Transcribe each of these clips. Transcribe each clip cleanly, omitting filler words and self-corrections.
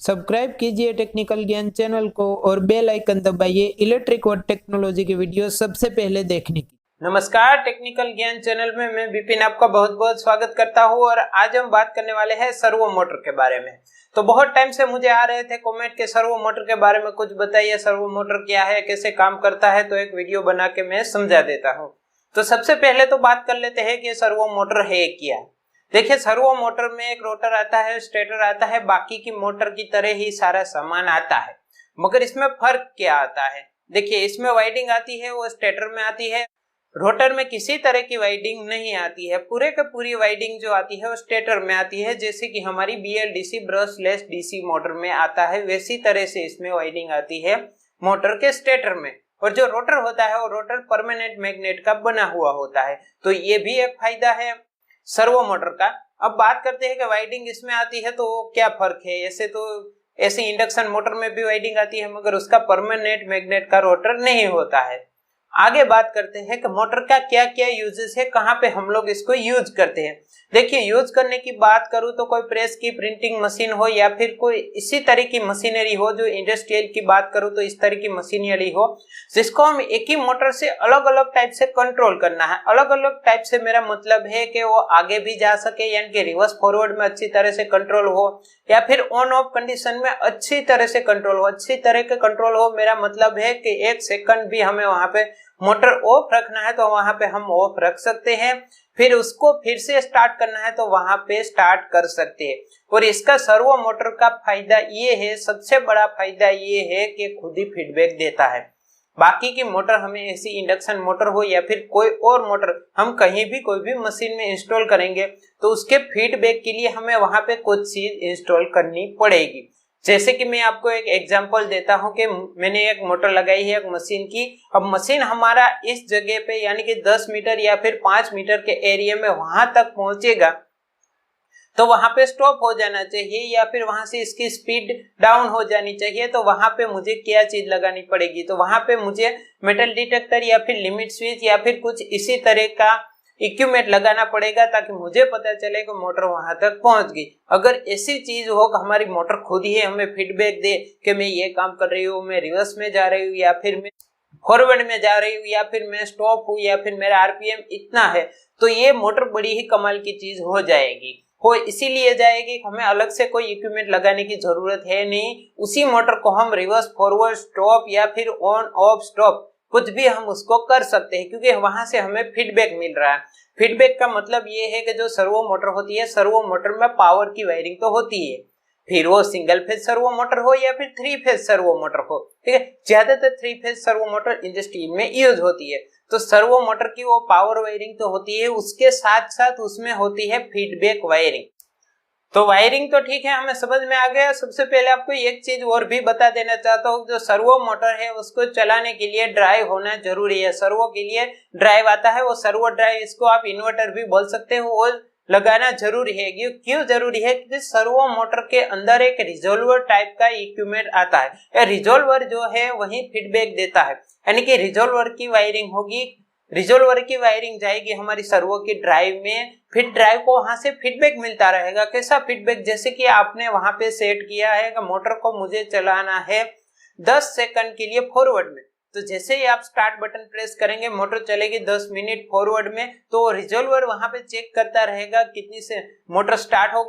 Subscribe कीजिए technical ज्ञान channel को और बेल आइकन दबाइए इलेक्ट्रिक और टेक्नोलॉजी की वीडियो सबसे पहले देखने की। नमस्कार, टेक्निकल ज्ञान चैनल में मैं विपिन आपका बहुत बहुत स्वागत करता हूं और आज हम बात करने वाले हैं सर्वो मोटर के बारे में। तो बहुत टाइम से मुझे आ रहे थे कमेंट के सर्वो मोटर के बारे में कुछ बताइए, सर्वो मोटर क्या है, कैसे काम करता है, तो एक वीडियो बना के मैं समझा देता हूँ। तो सबसे पहले तो बात कर लेते हैं कि सर्वो मोटर है क्या। देखिए, सर्वो मोटर में एक रोटर आता है, स्टेटर आता है, बाकी की मोटर की तरह ही सारा सामान आता है, मगर इसमें फर्क क्या आता है। देखिए, इसमें वाइंडिंग आती है वो स्टेटर में आती है, रोटर में किसी तरह की वाइंडिंग नहीं आती है। पूरे के पूरी वाइंडिंग जो आती है वो स्टेटर में आती है, जैसे कि हमारी BLDC ब्रशलेस DC मोटर में आता है वैसी तरह से इसमें वाइंडिंग आती है मोटर के स्टेटर में। और जो रोटर होता है वो रोटर परमानेंट मैग्नेट का बना हुआ होता है, तो ये भी एक फायदा है सर्वो मोटर का। अब बात करते हैं कि वाइंडिंग इसमें आती है तो क्या फर्क है। ऐसे इंडक्शन मोटर में भी वाइंडिंग आती है, मगर उसका परमानेंट मैग्नेट का रोटर नहीं होता है। आगे बात करते हैं कि मोटर का क्या क्या यूजेस है, कहाँ पे हम लोग इसको यूज करते हैं। देखिए, यूज करने की बात करूं तो कोई प्रेस की प्रिंटिंग मशीन हो या फिर कोई इसी तरह की मशीनरी हो, जो इंडस्ट्रियल की बात करूं तो इस तरह की मशीनरी हो जिसको हम एक ही मोटर से अलग अलग टाइप से कंट्रोल करना है। अलग अलग टाइप से मेरा मतलब है कि वो आगे भी जा सके, यानी कि रिवर्स फॉरवर्ड में अच्छी तरह से कंट्रोल हो, या फिर ऑन ऑफ कंडीशन में अच्छी तरह से कंट्रोल हो। अच्छी तरह के कंट्रोल हो मेरा मतलब है कि 1 सेकंड भी हमें वहां पे मोटर ऑफ रखना है तो वहां पे हम ऑफ रख सकते हैं, फिर उसको फिर से स्टार्ट करना है तो वहां पे स्टार्ट कर सकते हैं। और इसका सर्वो मोटर का फायदा ये है, सबसे बड़ा फायदा ये है कि खुद ही फीडबैक देता है। बाकी की मोटर हमें ऐसी इंडक्शन मोटर हो या फिर कोई और मोटर हम कहीं भी कोई भी मशीन में इंस्टॉल करेंगे तो उसके फीडबैक के लिए हमें वहां पे कुछ चीज इंस्टॉल करनी पड़ेगी। जैसे कि मैं आपको एक एग्जांपल देता हूं कि मैंने एक मोटर लगाई है एक मशीन की। अब मशीन हमारा इस जगह पे यानी कि 10 मीटर या फिर 5 मीटर के एरिया में वहां तक पहुंचेगा तो वहां पे स्टॉप हो जाना चाहिए, या फिर वहां से इसकी स्पीड डाउन हो जानी चाहिए। तो वहां पे मुझे क्या चीज लगानी पड़ेगी, तो वहां पे मुझे मेटल डिटेक्टर या फिर लिमिट स्विच या फिर कुछ इसी तरह का इक्विपमेंट लगाना पड़ेगा, ताकि मुझे पता चले कि मोटर वहां तक पहुंच गई। अगर ऐसी चीज हो कि हमारी मोटर खुद ही हमें फीडबैक दे कि मैं ये काम कर रही हूँ, मैं रिवर्स में जा रही हूँ या फिर मैं फॉरवर्ड में जा रही हूँ या फिर मैं स्टॉप हूँ या फिर मेरा RPM इतना है, तो ये मोटर बड़ी ही कमाल की चीज हो जाएगी। हो इसीलिए जाएगी, हमें अलग से कोई इक्विपमेंट लगाने की जरूरत है नहीं। उसी मोटर को हम रिवर्स फॉरवर्ड स्टॉप या फिर ऑन ऑफ स्टॉप कुछ भी हम उसको कर सकते हैं, क्योंकि वहां से हमें फीडबैक मिल रहा है। फीडबैक का मतलब ये है कि जो सर्वो मोटर होती है, सर्वो मोटर में पावर की वायरिंग तो होती है, फिर वो सिंगल फेज सर्वो मोटर हो या फिर 3 फेज सर्वो मोटर हो, ठीक है। ज्यादातर 3 फेज सर्वो मोटर इंडस्ट्री में यूज होती है। तो सर्वो मोटर की वो पावर वायरिंग तो होती है, उसके साथ साथ उसमें होती है फीडबैक वायरिंग। तो वायरिंग तो ठीक है, हमें समझ में आ गया। सबसे पहले आपको एक चीज और भी बता देना चाहता हूँ, जो सर्वो मोटर है उसको चलाने के लिए ड्राइव होना जरूरी है। सर्वो के लिए ड्राइव आता है, वो सर्वो ड्राइव, इसको आप इन्वर्टर भी बोल सकते हो, वो लगाना जरूरी है। क्यों जरूरी है? क्योंकि सर्वो मोटर के अंदर एक रिजोल्वर टाइप का इक्विपमेंट आता है। ये रिजोल्वर जो है वही फीडबैक देता है, यानी कि रिजोल्वर की वायरिंग होगी, रिजोल्वर की वायरिंग जाएगी हमारी सर्वो की ड्राइव में, फिर ड्राइव को वहां से फीडबैक मिलता रहेगा। कैसा फीडबैक? जैसे कि आपने वहां पे सेट किया है कि मोटर को मुझे चलाना है 10 सेकंड के लिए फॉरवर्ड में, तो जैसे ही आप स्टार्ट बटन प्रेस करेंगे मोटर चलेगी 10 मिनट फॉरवर्ड में, तो रिजोल्वर वहां पे चेक करता रहेगा कितनी से मोटर स्टार्ट हो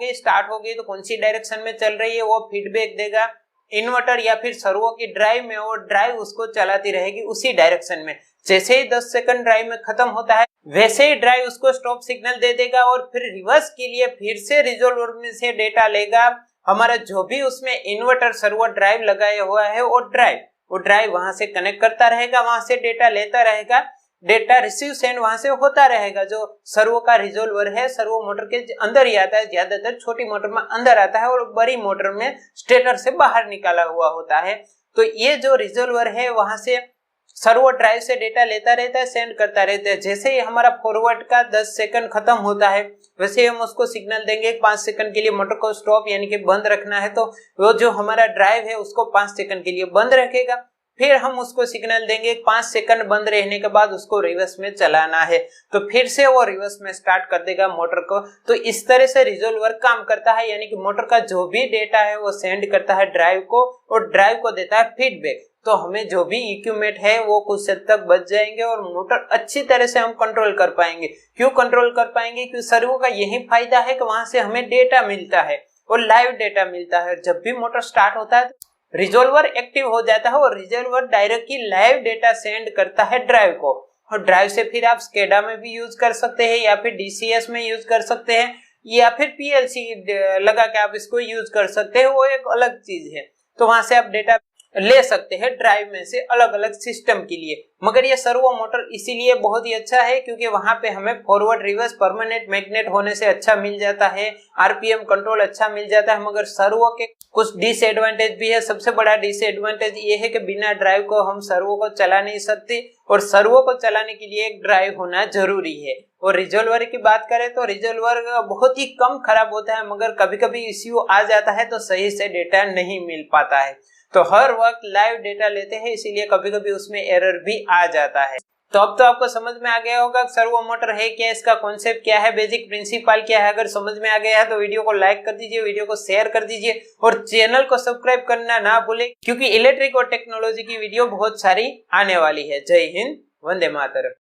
गई तो कौन सी डायरेक्शन में चल रही है, वो फीडबैक देगा इन्वर्टर या फिर सर्वो की ड्राइव में, और ड्राइव उसको चलाती रहेगी उसी डायरेक्शन में। जैसे ही 10 सेकंड ड्राइव में खत्म होता है वैसे ही ड्राइव उसको स्टॉप सिग्नल दे देगा, और फिर रिवर्स के लिए फिर से रिजोल्वर में से डेटा लेगा। हमारा जो भी उसमें इन्वर्टर सर्वो ड्राइव लगाया हुआ है वो ड्राइव वहां से कनेक्ट करता रहेगा, वहां से डेटा लेता रहेगा, डेटा रिसीव सेंड वहां से होता रहेगा। जो सर्वो का रिजोल्वर है सर्वो मोटर के अंदर ही आता है, ज्यादातर छोटी मोटर में अंदर आता है और बड़ी मोटर में स्टेटर से बाहर निकाला हुआ होता है। तो ये जो रिजोल्वर है वहां से सर्वो ड्राइव से डेटा लेता रहता है, सेंड करता रहता है। जैसे ही हमारा फॉरवर्ड का 10 सेकंड खत्म होता है वैसे ही हम उसको सिग्नल देंगे 5 सेकंड के लिए मोटर को स्टॉप यानी कि बंद रखना है, तो वो जो हमारा ड्राइव है उसको 5 सेकंड के लिए बंद रखेगा। फिर हम उसको सिग्नल देंगे 5 सेकंड बंद रहने के बाद उसको रिवर्स में चलाना है, तो फिर से वो रिवर्स में स्टार्ट कर देगा मोटर को। तो इस तरह से रिजॉल्वर काम करता है, यानी कि मोटर का जो भी डेटा है वो सेंड करता है ड्राइव को और ड्राइव को देता है फीडबैक। तो हमें जो भी इक्विपमेंट है वो कुछ हद तक बच जाएंगे और मोटर अच्छी तरह से हम कंट्रोल कर पाएंगे। क्यों कंट्रोल कर पाएंगे? क्योंकि सर्वो का यही फायदा है कि वहां से हमें डेटा मिलता है और लाइव डेटा मिलता है। जब भी मोटर स्टार्ट होता है रिजॉल्वर एक्टिव हो जाता है और resolver directly live data send करता है ड्राइव को, और ड्राइव से फिर आप स्केडा में भी यूज कर सकते हैं या फिर डीसीएस में यूज कर सकते हैं या फिर पीएलसी लगा के आप इसको यूज कर सकते हैं, वो एक अलग चीज है। तो वहां से आप डेटा ले सकते हैं ड्राइव में से अलग अलग सिस्टम के लिए। मगर ये सर्वो मोटर इसीलिए बहुत ही अच्छा है क्योंकि वहां पे हमें फॉरवर्ड रिवर्स परमानेंट मैग्नेट होने से अच्छा मिल जाता है, आरपीएम कंट्रोल अच्छा मिल जाता है। मगर सर्वो के कुछ डिसएडवांटेज भी है। सबसे बड़ा डिसएडवांटेज ये है कि बिना ड्राइव को हम सर्वो को चला नहीं सकते और सर्वो को चलाने के लिए एक ड्राइव होना जरूरी है। और रिजॉल्वर की बात करें तो रिजॉल्वर बहुत ही कम खराब होता है, मगर कभी कभी इश्यू आ जाता है तो सही से डेटा नहीं मिल पाता है। तो हर वक्त लाइव डेटा लेते हैं, इसीलिए कभी कभी उसमें एरर भी आ जाता है। तो अब तो आपको समझ में आ गया होगा सर्वो मोटर है क्या, इसका कॉन्सेप्ट क्या है, बेसिक प्रिंसिपल क्या है। अगर समझ में आ गया है तो वीडियो को लाइक कर दीजिए, वीडियो को शेयर कर दीजिए और चैनल को सब्सक्राइब करना ना भूलें, क्योंकि इलेक्ट्रिक और टेक्नोलॉजी की वीडियो बहुत सारी आने वाली है। जय हिंद, वंदे मातरम।